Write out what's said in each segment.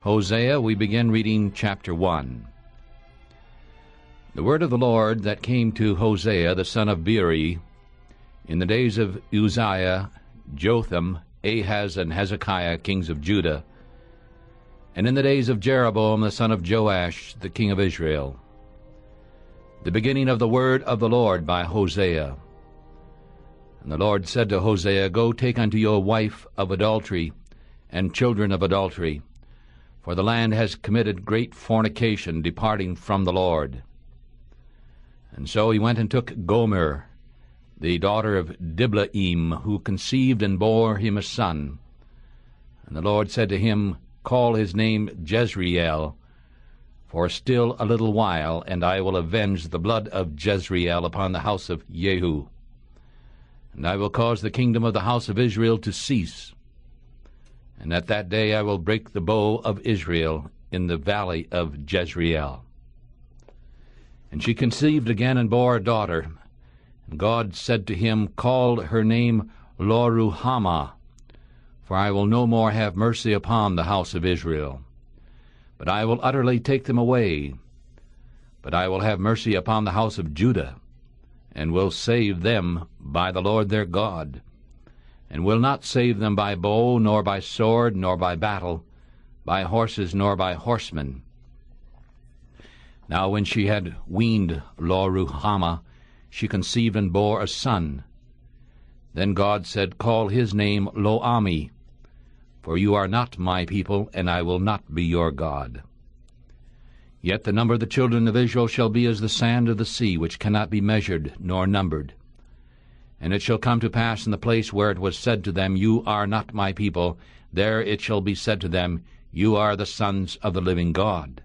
Hosea, we begin reading chapter 1. The word of the Lord that came to Hosea the son of Beeri in the days of Uzziah, Jotham, Ahaz, and Hezekiah, kings of Judah, and in the days of Jeroboam the son of Joash, the king of Israel. The beginning of the word of the Lord by Hosea. And the Lord said to Hosea, Go take unto your wife of adultery, and children of adultery, for the land has committed great fornication, departing from the Lord. And so he went and took Gomer, the daughter of Diblaim, who conceived and bore him a son. And the Lord said to him, Call his name Jezreel, for still a little while, and I will avenge the blood of Jezreel upon the house of Jehu. And I will cause the kingdom of the house of Israel to cease. And at that day I will break the bow of Israel in the valley of Jezreel. And she conceived again and bore a daughter. And God said to him, Call her name Lo-ruhamah, for I will no more have mercy upon the house of Israel. But I will utterly take them away. But I will have mercy upon the house of Judah, and will save them by the Lord their God, and will not save them by bow, nor by sword, nor by battle, by horses, nor by horsemen. Now when she had weaned Lo-ruhamah, she conceived and bore a son. Then God said, Call his name Lo-ammi, for you are not my people, and I will not be your God. Yet the number of the children of Israel shall be as the sand of the sea, which cannot be measured nor numbered. And it shall come to pass in the place where it was said to them, You are not my people, there it shall be said to them, You are the sons of the living God.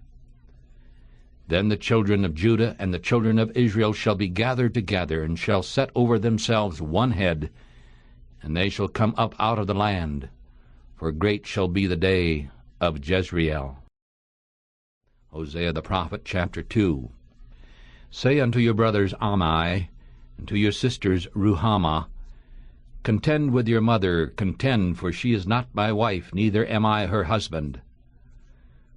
Then the children of Judah and the children of Israel shall be gathered together, and shall set over themselves one head, and they shall come up out of the land, for great shall be the day of Jezreel. Hosea the prophet, chapter 2. Say unto your brothers Ammi, and to your sisters Ruhamah, Contend with your mother, contend, for she is not my wife, neither am I her husband.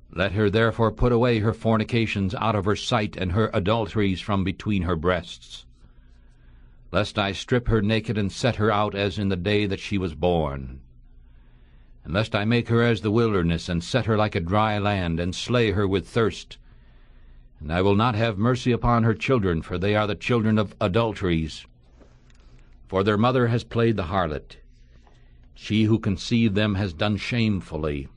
Let her therefore put away her fornications out of her sight, and her adulteries from between her breasts, lest I strip her naked and set her out as in the day that she was born. And lest I make her as the wilderness, and set her like a dry land, and slay her with thirst. And I will not have mercy upon her children, for they are the children of adulteries. For their mother has played the harlot. She who conceived them has done shamefully.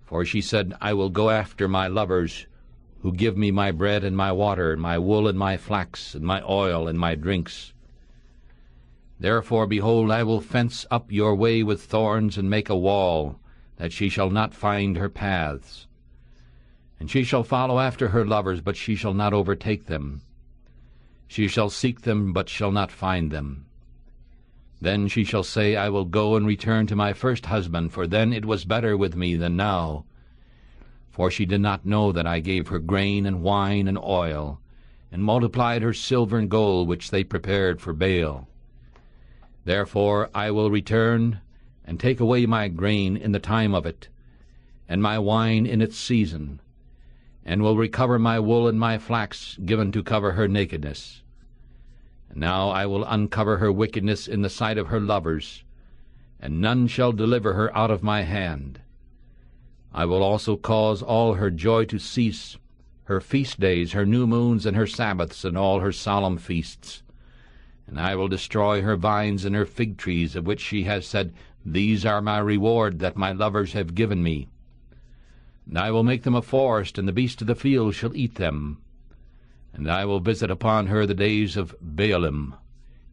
For she said, I will go after my lovers, who give me my bread and my water, and my wool and my flax, and my oil and my drinks. Therefore, behold, I will fence up your way with thorns, and make a wall, that she shall not find her paths. And she shall follow after her lovers, but she shall not overtake them. She shall seek them, but shall not find them. Then she shall say, I will go and return to my first husband, for then it was better with me than now. For she did not know that I gave her grain and wine and oil, and multiplied her silver and gold, which they prepared for Baal. Therefore I will return, and take away my grain in the time of it, and my wine in its season, and will recover my wool and my flax given to cover her nakedness. And now I will uncover her wickedness in the sight of her lovers, and none shall deliver her out of my hand. I will also cause all her joy to cease, her feast days, her new moons, and her Sabbaths, and all her solemn feasts. And I will destroy her vines and her fig trees, of which she has said, These are my reward that my lovers have given me. And I will make them a forest, and the beasts of the field shall eat them. And I will visit upon her the days of Baalim,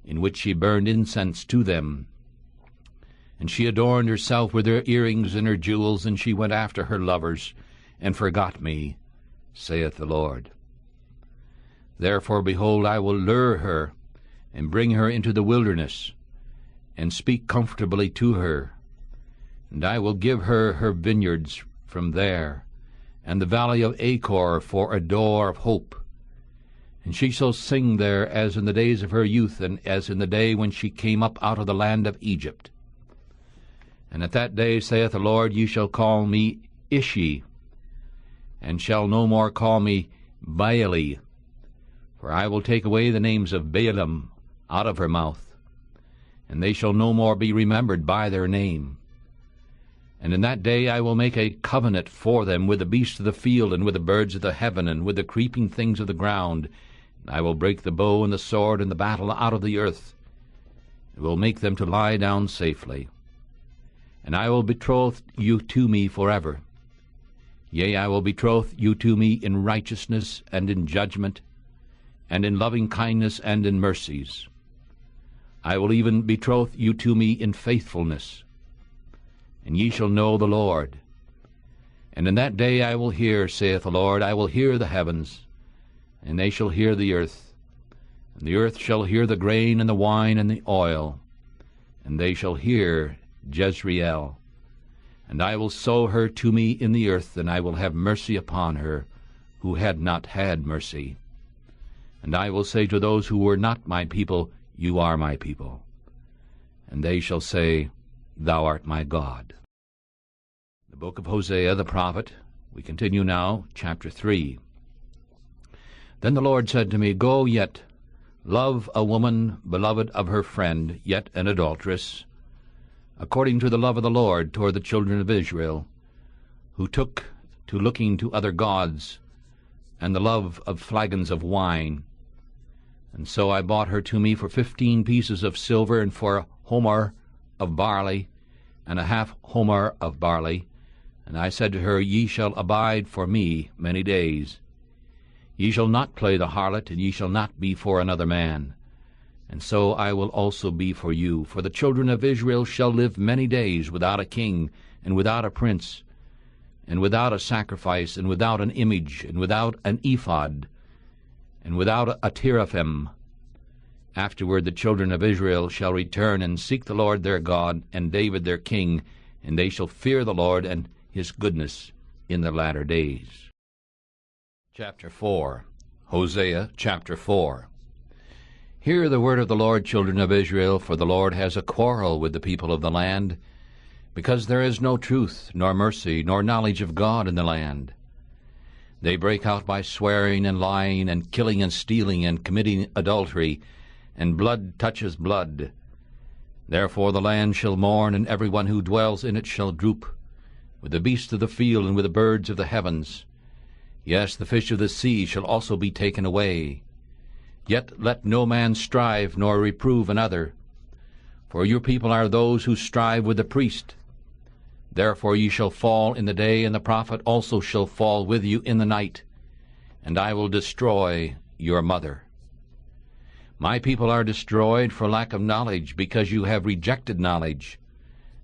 in which she burned incense to them. And she adorned herself with her earrings and her jewels, and she went after her lovers, and forgot me, saith the Lord. Therefore, behold, I will lure her, and bring her into the wilderness, and speak comfortably to her. And I will give her her vineyards from there, and the valley of Achor for a door of hope. And she shall sing there as in the days of her youth, and as in the day when she came up out of the land of Egypt. And at that day, saith the Lord, ye shall call me Ishi, and shall no more call me Baali, for I will take away the names of Baalim out of her mouth, and they shall no more be remembered by their name. And in that day I will make a covenant for them with the beasts of the field, and with the birds of the heaven, and with the creeping things of the ground. And I will break the bow and the sword and the battle out of the earth, and will make them to lie down safely. And I will betroth you to me forever. Yea, I will betroth you to me in righteousness and in judgment, and in loving kindness and in mercies. I will even betroth you to me in faithfulness. And ye shall know the Lord. And in that day I will hear, saith the Lord, I will hear the heavens, and they shall hear the earth. And the earth shall hear the grain and the wine and the oil, and they shall hear Jezreel. And I will sow her to me in the earth, and I will have mercy upon her, who had not had mercy. And I will say to those who were not my people, You are my people. And they shall say, Thou art my God. The book of Hosea the prophet. We continue now, chapter 3. Then the Lord said to me, Go yet, love a woman beloved of her friend, yet an adulteress, according to the love of the Lord toward the children of Israel, who took to looking to other gods, and the love of flagons of wine. And so I bought her to me for 15 pieces of silver, and for a homer of barley, and a half homer of barley. And I said to her, Ye shall abide for me many days. Ye shall not play the harlot, and ye shall not be for another man. And so I will also be for you. For the children of Israel shall live many days without a king, and without a prince, and without a sacrifice, and without an image, and without an ephod, and without a teraphim. Afterward the children of Israel shall return and seek the Lord their God, and David their king, and they shall fear the Lord and his goodness in the latter days. Chapter 4. Hosea chapter 4. Hear the word of the Lord, children of Israel, for the Lord has a quarrel with the people of the land, because there is no truth, nor mercy, nor knowledge of God in the land. They break out by swearing and lying, and killing and stealing, and committing adultery, and blood touches blood. Therefore the land shall mourn, and every one who dwells in it shall droop, with the beasts of the field and with the birds of the heavens. Yes, the fish of the sea shall also be taken away. Yet let no man strive nor reprove another, for your people are those who strive with the priest. Therefore ye shall fall in the day, and the prophet also shall fall with you in the night, and I will destroy your mother. My people are destroyed for lack of knowledge, because you have rejected knowledge.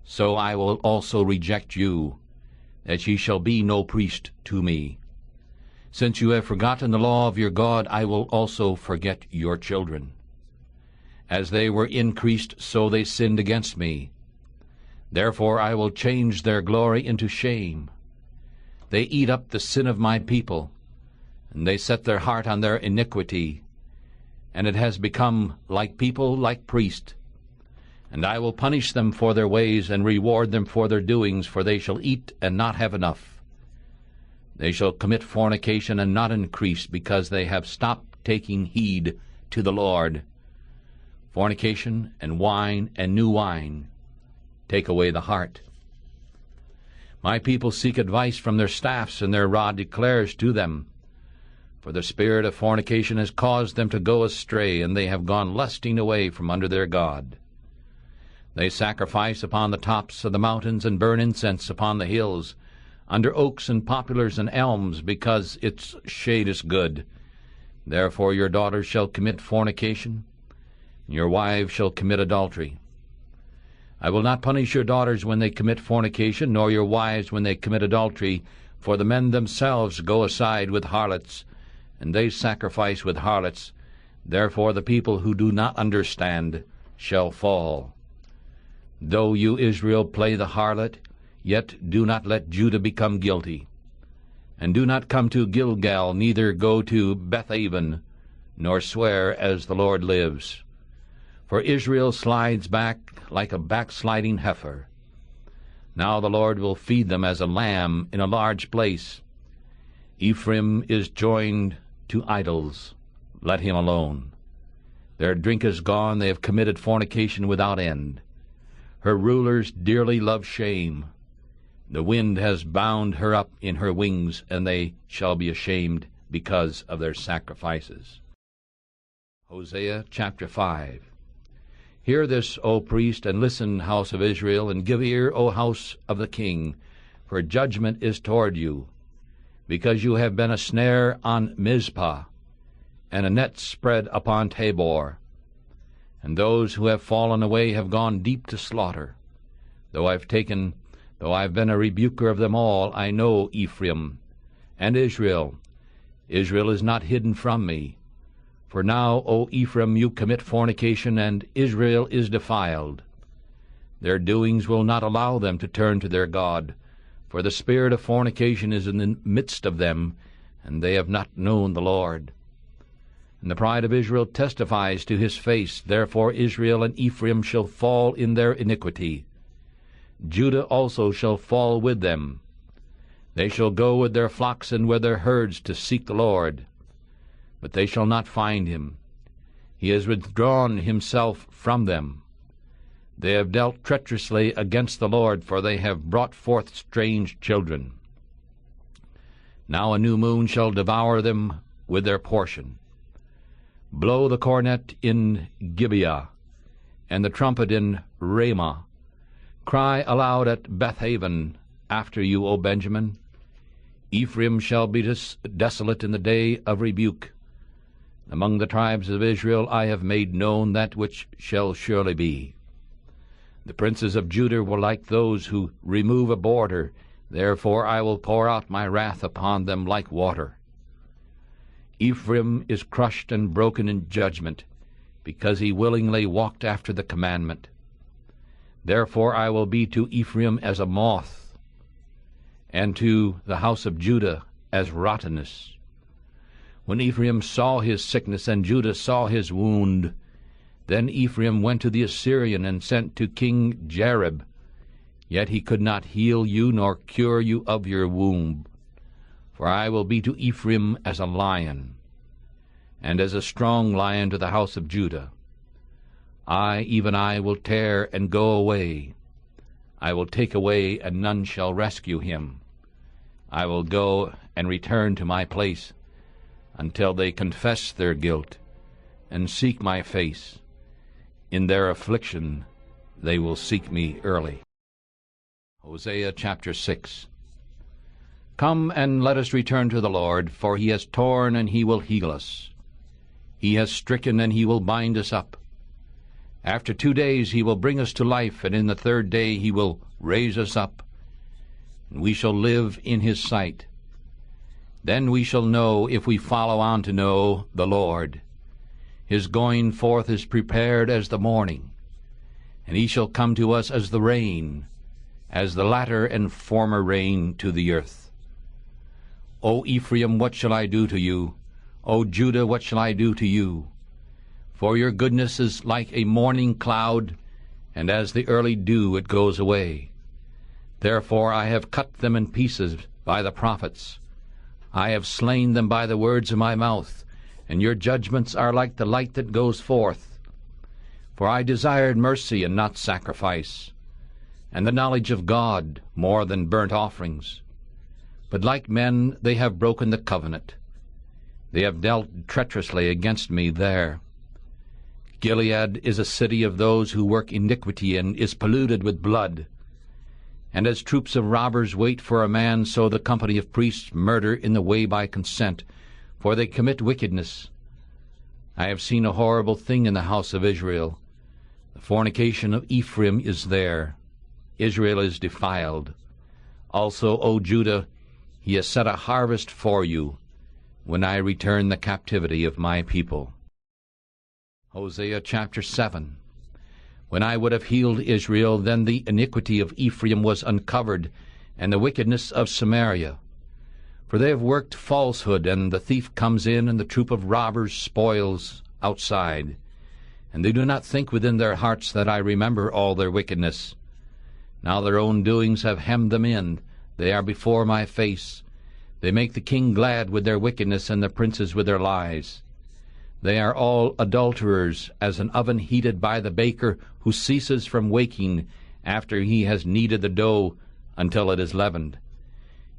So I will also reject you, that ye shall be no priest to me. Since you have forgotten the law of your God, I will also forget your children. As they were increased, so they sinned against me. Therefore I will change their glory into shame. They eat up the sin of my people, and they set their heart on their iniquity, and it has become like people, like priests. And I will punish them for their ways, and reward them for their doings, for they shall eat and not have enough. They shall commit fornication and not increase, because they have stopped taking heed to the Lord. Fornication and wine and new wine take away the heart. My people seek advice from their staffs, and their rod declares to them. For the spirit of fornication has caused them to go astray, and they have gone lusting away from under their God. They sacrifice upon the tops of the mountains, and burn incense upon the hills, under oaks and poplars and elms, because its shade is good. Therefore your daughters shall commit fornication, and your wives shall commit adultery. I will not punish your daughters when they commit fornication, nor your wives when they commit adultery, for the men themselves go aside with harlots, and they sacrifice with harlots. Therefore the people who do not understand shall fall. Though you, Israel, play the harlot, yet do not let Judah become guilty. And do not come to Gilgal, neither go to Bethaven, nor swear as the Lord lives. For Israel slides back like a backsliding heifer. Now the Lord will feed them as a lamb in a large place. Ephraim is joined to idols. Let him alone. Their drink is gone. They have committed fornication without end. Her rulers dearly love shame. The wind has bound her up in her wings, and they shall be ashamed because of their sacrifices. Hosea chapter 5. Hear this, O priest, and listen, house of Israel, and give ear, O house of the king, for judgment is toward you, because you have been a snare on Mizpah, and a net spread upon Tabor. And those who have fallen away have gone deep to slaughter. Though I've been a rebuker of them all, I know Ephraim and Israel. Israel is not hidden from me. For now, O Ephraim, you commit fornication, and Israel is defiled. Their doings will not allow them to turn to their God, for the spirit of fornication is in the midst of them, and they have not known the Lord. And the pride of Israel testifies to his face. Therefore Israel and Ephraim shall fall in their iniquity. Judah also shall fall with them. They shall go with their flocks and with their herds to seek the Lord. But they shall not find him. He has withdrawn himself from them. They have dealt treacherously against the Lord, for they have brought forth strange children. Now a new moon shall devour them with their portion. Blow the cornet in Gibeah, and the trumpet in Ramah. Cry aloud at Bethaven after you, O Benjamin. Ephraim shall be desolate in the day of rebuke. Among the tribes of Israel I have made known that which shall surely be. The princes of Judah were like those who remove a border. Therefore I will pour out my wrath upon them like water. Ephraim is crushed and broken in judgment, because he willingly walked after the commandment. Therefore I will be to Ephraim as a moth, and to the house of Judah as rottenness. When Ephraim saw his sickness, and Judah saw his wound, then Ephraim went to the Assyrian, and sent to King Jareb. Yet he could not heal you, nor cure you of your wound. For I will be to Ephraim as a lion, and as a strong lion to the house of Judah. I, even I, will tear and go away. I will take away, and none shall rescue him. I will go and return to my place, until they confess their guilt, and seek my face. In their affliction they will seek me early. Hosea chapter 6. Come and let us return to the Lord, for he has torn and he will heal us. He has stricken and he will bind us up. After 2 days he will bring us to life, and in the 3rd day he will raise us up, and we shall live in his sight. Then we shall know, if we follow on to know, the Lord. His going forth is prepared as the morning, and he shall come to us as the rain, as the latter and former rain to the earth. O Ephraim, what shall I do to you? O Judah, what shall I do to you? For your goodness is like a morning cloud, and as the early dew it goes away. Therefore I have cut them in pieces by the prophets. I have slain them by the words of my mouth, and your judgments are like the light that goes forth. For I desired mercy and not sacrifice, and the knowledge of God more than burnt offerings. But like men they have broken the covenant. They have dealt treacherously against me there. Gilead is a city of those who work iniquity, and is polluted with blood. And as troops of robbers wait for a man, so the company of priests murder in the way by consent, for they commit wickedness. I have seen a horrible thing in the house of Israel. The fornication of Ephraim is there. Israel is defiled. Also, O Judah, he has set a harvest for you, when I return the captivity of my people. Hosea chapter 7. When I would have healed Israel, then the iniquity of Ephraim was uncovered, and the wickedness of Samaria. For they have worked falsehood, and the thief comes in, and the troop of robbers spoils outside. And they do not think within their hearts that I remember all their wickedness. Now their own doings have hemmed them in. They are before my face. They make the king glad with their wickedness, and the princes with their lies. They are all adulterers, as an oven heated by the baker, who ceases from waking after he has kneaded the dough until it is leavened.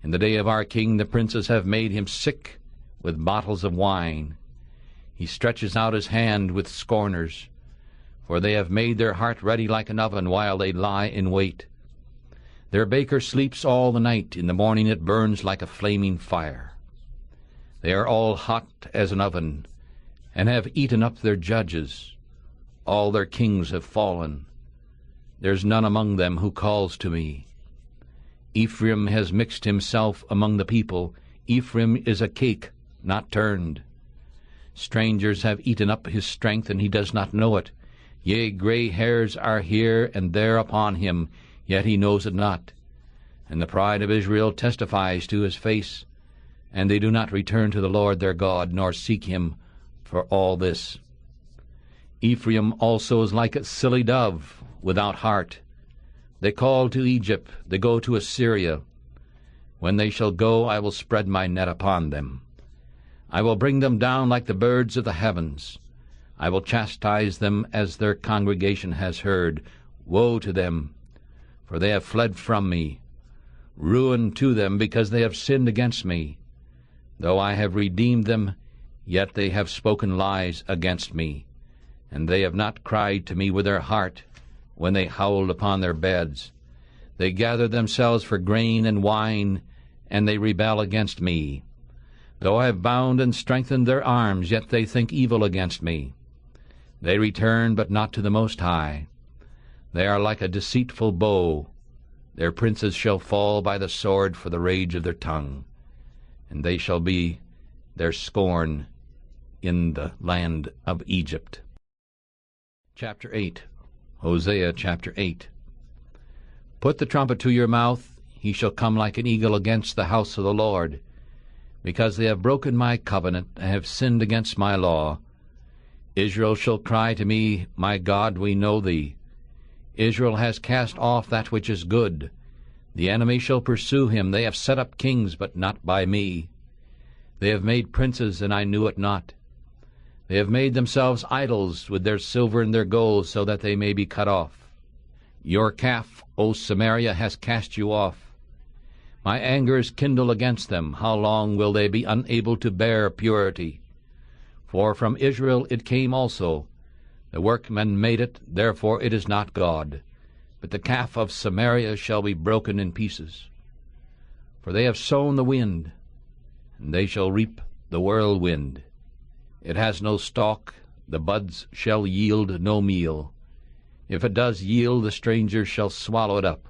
In the day of our king the princes have made him sick with bottles of wine. He stretches out his hand with scorners, for they have made their heart ready like an oven while they lie in wait. Their baker sleeps all the night. In the morning it burns like a flaming fire. They are all hot as an oven, and have eaten up their judges. All their kings have fallen. There's none among them who calls to me. Ephraim has mixed himself among the people. Ephraim is a cake not turned. Strangers have eaten up his strength, and he does not know it. Yea, gray hairs are here and there upon him, yet he knows it not. And the pride of Israel testifies to his face, and they do not return to the Lord their God, nor seek him for all this. Ephraim also is like a silly dove without heart. They call to Egypt, they go to Assyria. When they shall go, I will spread my net upon them. I will bring them down like the birds of the heavens. I will chastise them as their congregation has heard. Woe to them, for they have fled from me. Ruin to them, because they have sinned against me. Though I have redeemed them, yet they have spoken lies against me. And they have not cried to me with their heart when they howled upon their beds. They gather themselves for grain and wine, and they rebel against me. Though I have bound and strengthened their arms, yet they think evil against me. They return, but not to the Most High. They are like a deceitful bow. Their princes shall fall by the sword for the rage of their tongue, and they shall be their scorn in the land of Egypt. Chapter 8. Hosea chapter 8. Put the trumpet to your mouth. He shall come like an eagle against the house of the Lord, because they have broken my covenant and have sinned against my law. Israel shall cry to me, My God, we know thee. Israel has cast off that which is good. The enemy shall pursue him. They have set up kings, but not by me. They have made princes, and I knew it not. They have made themselves idols with their silver and their gold, so that they may be cut off. Your calf, O Samaria, has cast you off. My anger is kindled against them. How long will they be unable to bear purity? For from Israel it came also. The workmen made it, therefore it is not God. But the calf of Samaria shall be broken in pieces. For they have sown the wind, and they shall reap the whirlwind. It has no stalk, the buds shall yield no meal. If it does yield, the stranger shall swallow it up.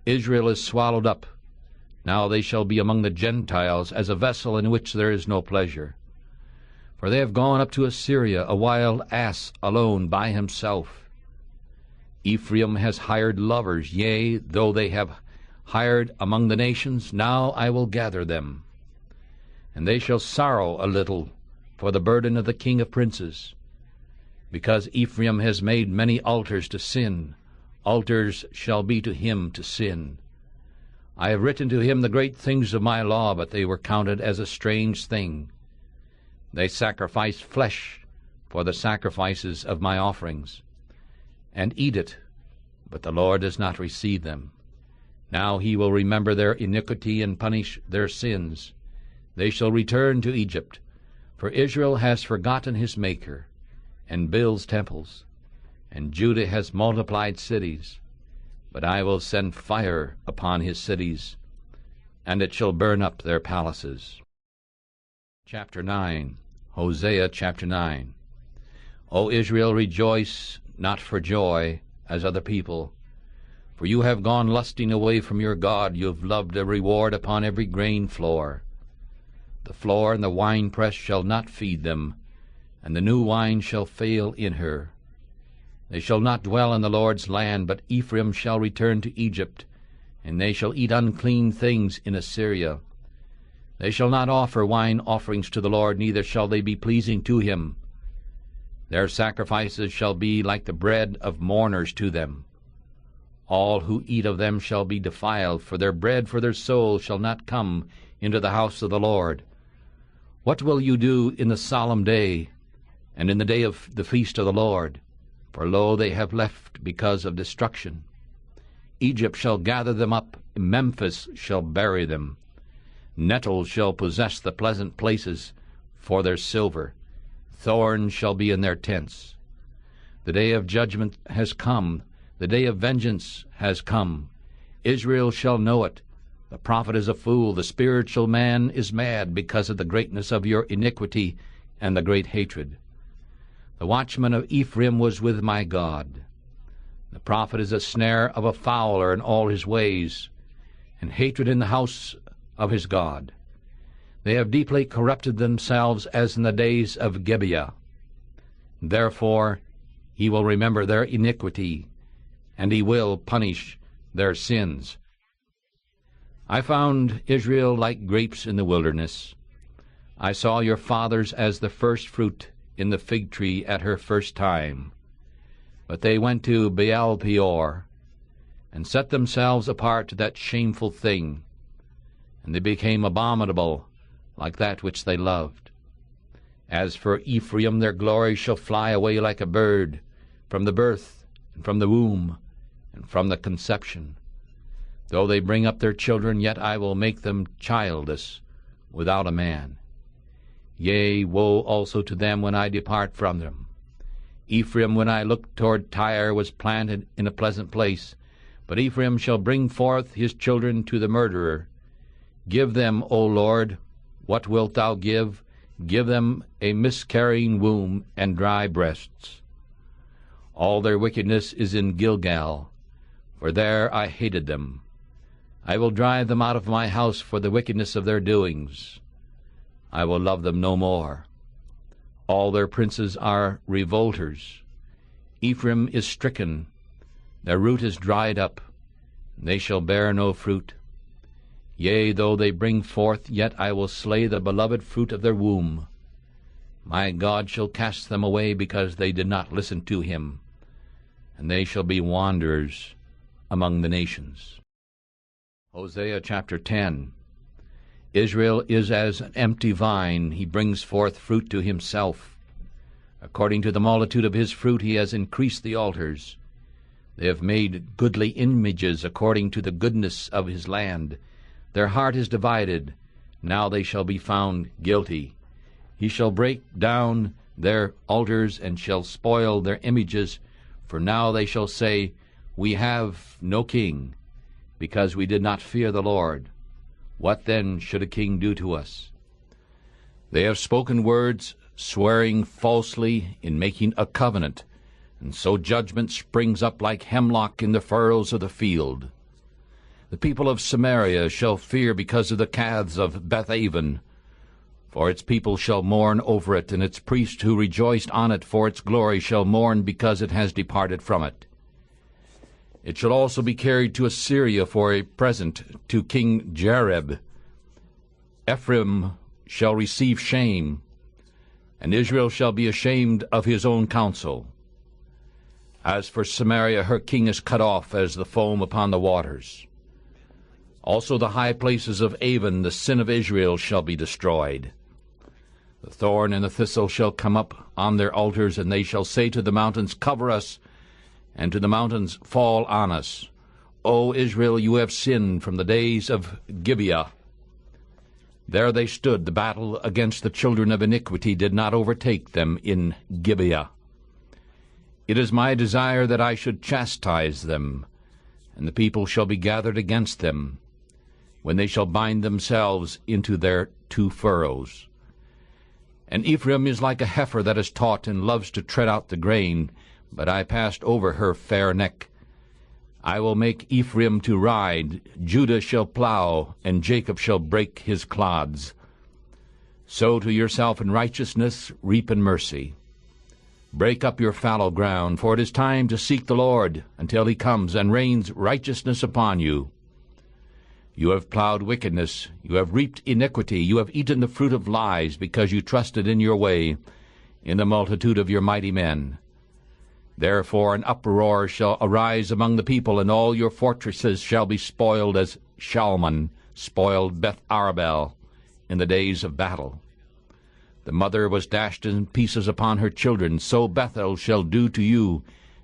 Israel is swallowed up. Now they shall be among the Gentiles, as a vessel in which there is no pleasure. For they have gone up to Assyria, a wild ass alone by himself. Ephraim has hired lovers, yea, though they have hired among the nations, now I will gather them. And they shall sorrow a little for the burden of the king of princes. Because Ephraim has made many altars to sin, altars shall be to him to sin. I have written to him the great things of my law, but they were counted as a strange thing. They sacrifice flesh for the sacrifices of my offerings, and eat it, but the Lord does not receive them. Now he will remember their iniquity and punish their sins. They shall return to Egypt, for Israel has forgotten his Maker, and builds temples, and Judah has multiplied cities. But I will send fire upon his cities, and it shall burn up their palaces. Chapter 9. Hosea chapter 9. O Israel, rejoice not for joy, as other people. For you have gone lusting away from your God. You have loved a reward upon every grain floor. The floor and the winepress shall not feed them, and the new wine shall fail in her. They shall not dwell in the Lord's land, but Ephraim shall return to Egypt, and they shall eat unclean things in Assyria. They shall not offer wine offerings to the Lord, neither shall they be pleasing to him. Their sacrifices shall be like the bread of mourners to them. All who eat of them shall be defiled, for their bread for their soul shall not come into the house of the Lord. What will you do in the solemn day, and in the day of the feast of the Lord? For lo, they have left because of destruction. Egypt shall gather them up, Memphis shall bury them. Nettles shall possess the pleasant places for their silver. Thorns shall be in their tents. The day of judgment has come, the day of vengeance has come. Israel shall know it. The prophet is a fool, the spiritual man is mad, because of the greatness of your iniquity and the great hatred. The watchman of Ephraim was with my God. The prophet is a snare of a fowler in all his ways, and hatred in the house of his God. They have deeply corrupted themselves as in the days of Gibeah. Therefore he will remember their iniquity, and he will punish their sins. I found Israel like grapes in the wilderness. I saw your fathers as the first fruit in the fig tree at her first time. But they went to Baal Peor, and set themselves apart to that shameful thing, and they became abominable like that which they loved. As for Ephraim, their glory shall fly away like a bird, from the birth, and from the womb, and from the conception. Though they bring up their children, yet I will make them childless, without a man. Yea, woe also to them when I depart from them. Ephraim, when I looked toward Tyre, was planted in a pleasant place, but Ephraim shall bring forth his children to the murderer. Give them, O Lord, what wilt thou give? Give them a miscarrying womb and dry breasts. All their wickedness is in Gilgal, for there I hated them. I will drive them out of my house for the wickedness of their doings. I will love them no more. All their princes are revolters. Ephraim is stricken, their root is dried up, they shall bear no fruit. Yea, though they bring forth, yet I will slay the beloved fruit of their womb. My God shall cast them away, because they did not listen to him, and they shall be wanderers among the nations. Hosea chapter 10. Israel is as an empty vine, he brings forth fruit to himself. According to the multitude of his fruit he has increased the altars. They have made goodly images according to the goodness of his land. Their heart is divided, now they shall be found guilty. He shall break down their altars, and shall spoil their images, for now they shall say, We have no king, because we did not fear the Lord. What then should a king do to us? They have spoken words, swearing falsely in making a covenant, and so judgment springs up like hemlock in the furrows of the field. The people of Samaria shall fear because of the calves of Bethaven, for its people shall mourn over it, and its priests who rejoiced on it for its glory shall mourn because it has departed from it. It shall also be carried to Assyria for a present to King Jareb. Ephraim shall receive shame, and Israel shall be ashamed of his own counsel. As for Samaria, her king is cut off as the foam upon the waters. Also the high places of Avon, the sin of Israel, shall be destroyed. The thorn and the thistle shall come up on their altars, and they shall say to the mountains, Cover us, and to the mountains, Fall on us. O Israel, you have sinned from the days of Gibeah. There they stood. The battle against the children of iniquity did not overtake them in Gibeah. It is my desire that I should chastise them, and the people shall be gathered against them, when they shall bind themselves into their two furrows. And Ephraim is like a heifer that is taught and loves to tread out the grain, but I passed over her fair neck. I will make Ephraim to ride, Judah shall plow, and Jacob shall break his clods. Sow to yourself in righteousness, reap in mercy. Break up your fallow ground, for it is time to seek the Lord, until he comes and rains righteousness upon you. You have plowed wickedness, you have reaped iniquity, you have eaten the fruit of lies, because you trusted in your way, in the multitude of your mighty men. Therefore an uproar shall arise among the people, and all your fortresses shall be spoiled as Shalman spoiled Beth Arbel in the days of battle. The mother was dashed in pieces upon her children, so Bethel shall do to you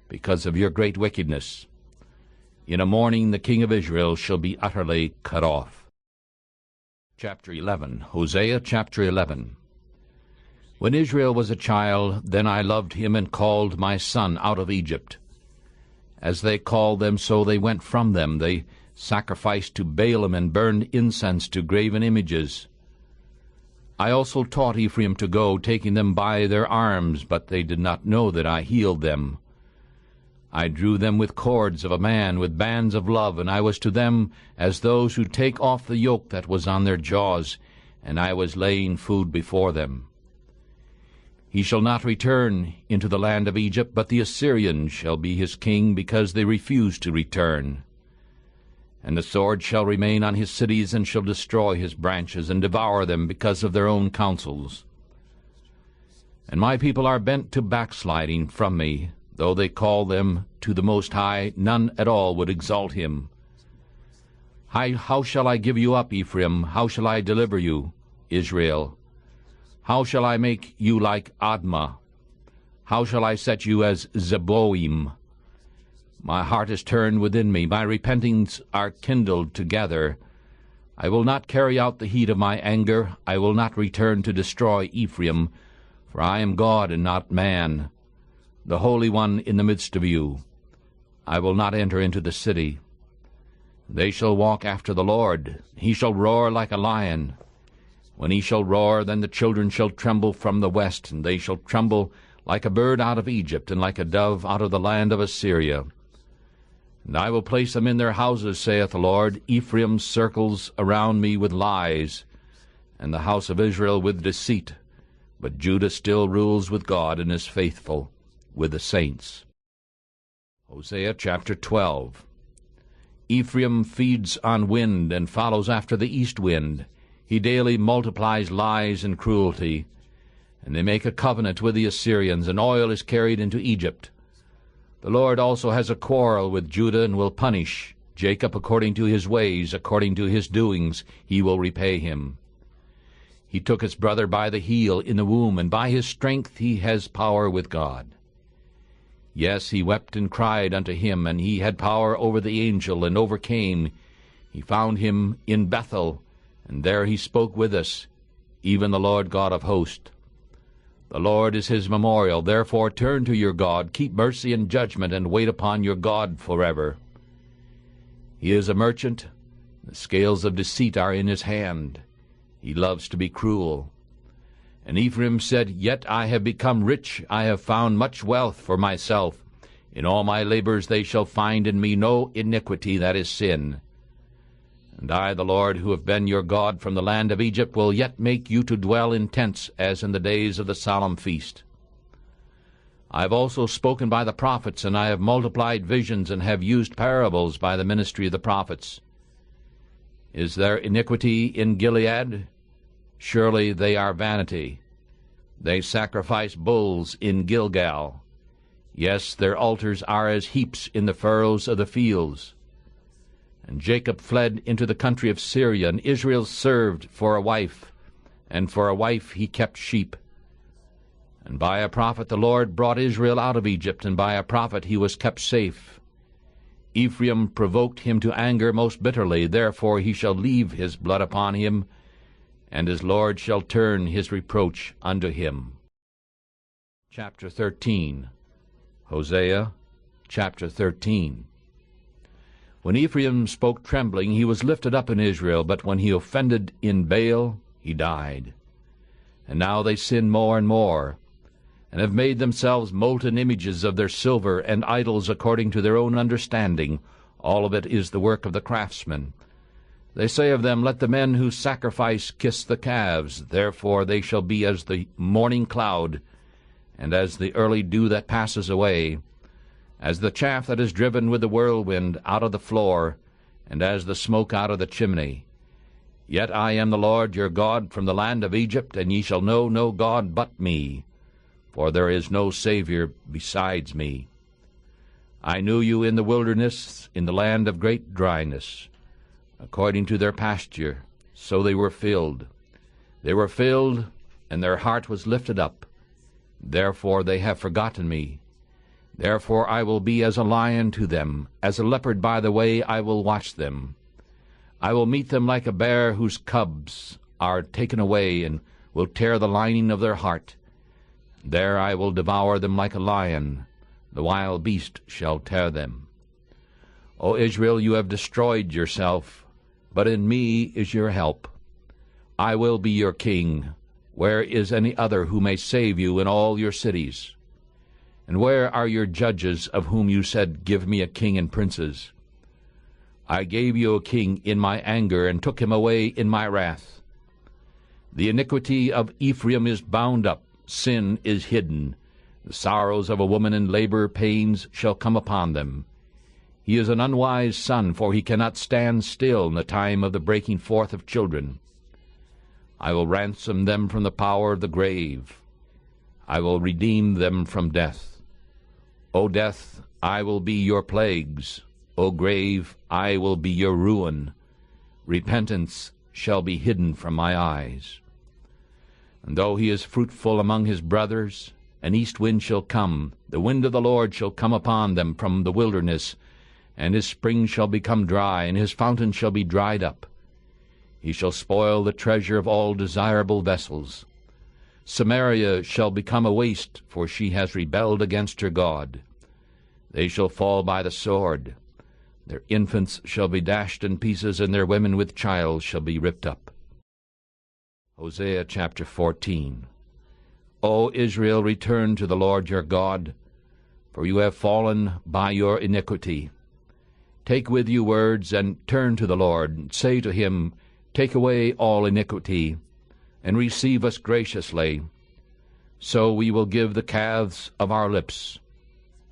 because of your great wickedness. In a morning the king of Israel shall be utterly cut off. Chapter 11. Hosea chapter 11. When Israel was a child, then I loved him and called my son out of Egypt. As they called them, so they went from them. They sacrificed to Baalim and burned incense to graven images. I also taught Ephraim to go, taking them by their arms, but they did not know that I healed them. I drew them with cords of a man, with bands of love, and I was to them as those who take off the yoke that was on their jaws, and I was laying food before them. He shall not return into the land of Egypt, but the Assyrian shall be his king, because they refuse to return. And the sword shall remain on his cities, and shall destroy his branches, and devour them because of their own counsels. And my people are bent to backsliding from me. Though they call them to the Most High, none at all would exalt him. How shall I give you up, Ephraim? How shall I deliver you, Israel? How shall I make you like Admah? How shall I set you as Zeboim? My heart is turned within me, my repentings are kindled together. I will not carry out the heat of my anger, I will not return to destroy Ephraim, for I am God and not man, the Holy One in the midst of you. I will not enter into the city. They shall walk after the Lord, he shall roar like a lion. When he shall roar, then the children shall tremble from the west, and they shall tremble like a bird out of Egypt, and like a dove out of the land of Assyria. And I will place them in their houses, saith the Lord. Ephraim circles around me with lies, and the house of Israel with deceit. But Judah still rules with God, and is faithful with the saints. Hosea chapter 12. Ephraim feeds on wind, and follows after the east wind. He daily multiplies lies and cruelty. And they make a covenant with the Assyrians, and oil is carried into Egypt. The Lord also has a quarrel with Judah, and will punish Jacob according to his ways, according to his doings he will repay him. He took his brother by the heel in the womb, and by his strength he has power with God. Yes, he wept and cried unto him, and he had power over the angel, and overcame. He found him in Bethel, and there he spoke with us, even the Lord God of hosts. The Lord is his memorial. Therefore turn to your God, keep mercy and judgment, and wait upon your God forever. He is a merchant. The scales of deceit are in his hand. He loves to be cruel. And Ephraim said, Yet I have become rich, I have found much wealth for myself. In all my labors they shall find in me no iniquity, that is sin. And I, the Lord, who have been your God from the land of Egypt, will yet make you to dwell in tents, as in the days of the solemn feast. I have also spoken by the prophets, and I have multiplied visions, and have used parables by the ministry of the prophets. Is there iniquity in Gilead? Surely they are vanity. They sacrifice bulls in Gilgal. Yes, their altars are as heaps in the furrows of the fields. And Jacob fled into the country of Syria, and Israel served for a wife, and for a wife he kept sheep. And by a prophet the Lord brought Israel out of Egypt, and by a prophet he was kept safe. Ephraim provoked him to anger most bitterly, therefore he shall leave his blood upon him, and his Lord shall turn his reproach unto him. Chapter 13. Hosea chapter 13. When Ephraim spoke trembling, he was lifted up in Israel, but when he offended in Baal, he died. And now they sin more and more, and have made themselves molten images of their silver, and idols according to their own understanding. All of it is the work of the craftsman. They say of them, Let the men who sacrifice kiss the calves. Therefore they shall be as the morning cloud, and as the early dew that passes away, as the chaff that is driven with the whirlwind out of the floor, and as the smoke out of the chimney. Yet I am the Lord your God from the land of Egypt, and ye shall know no God but me, for there is no Saviour besides me. I knew you in the wilderness, in the land of great dryness. According to their pasture, so they were filled. They were filled, and their heart was lifted up. Therefore they have forgotten me. Therefore I will be as a lion to them, as a leopard by the way I will watch them. I will meet them like a bear whose cubs are taken away, and will tear the lining of their heart. There I will devour them like a lion. The wild beast shall tear them. O Israel, you have destroyed yourself, but in me is your help. I will be your king. Where is any other who may save you in all your cities? And where are your judges of whom you said, Give me a king and princes? I gave you a king in my anger, and took him away in my wrath. The iniquity of Ephraim is bound up, sin is hidden. The sorrows of a woman in labor pains shall come upon them. He is an unwise son, for he cannot stand still in the time of the breaking forth of children. I will ransom them from the power of the grave. I will redeem them from death. O death, I will be your plagues. O grave, I will be your ruin. Repentance shall be hidden from my eyes. And though he is fruitful among his brothers, an east wind shall come, the wind of the Lord shall come upon them from the wilderness, and his springs shall become dry, and his fountains shall be dried up. He shall spoil the treasure of all desirable vessels. Samaria shall become a waste, for she has rebelled against her God. They shall fall by the sword. Their infants shall be dashed in pieces, and their women with child shall be ripped up. Hosea chapter 14. O Israel, return to the Lord your God, for you have fallen by your iniquity. Take with you words, and turn to the Lord, and say to him, Take away all iniquity, and receive us graciously. So we will give the calves of our lips.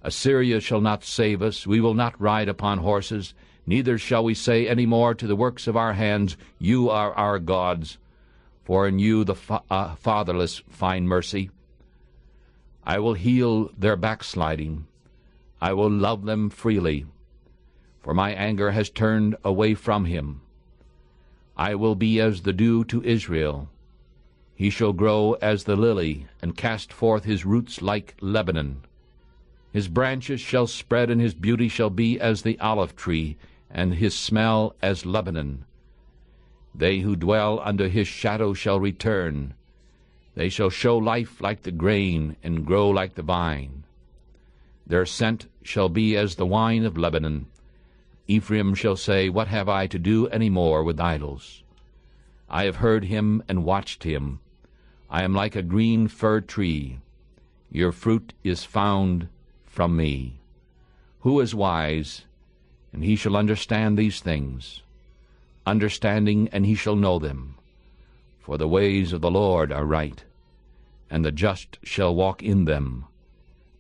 Assyria shall not save us. We will not ride upon horses, neither shall we say any more to the works of our hands, You are our gods. For in you the fatherless find mercy. I will heal their backsliding. I will love them freely, for my anger has turned away from him. I will be as the dew to Israel. He shall grow as the lily, and cast forth his roots like Lebanon. His branches shall spread, and his beauty shall be as the olive tree, and his smell as Lebanon. They who dwell under his shadow shall return. They shall show life like the grain, and grow like the vine. Their scent shall be as the wine of Lebanon. Ephraim shall say, What have I to do any more with idols? I have heard him and watched him. I am like a green fir tree. Your fruit is found from me. Who is wise? And he shall understand these things. Understanding, and he shall know them. For the ways of the Lord are right, and the just shall walk in them,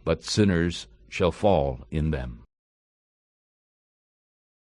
but sinners shall fall in them.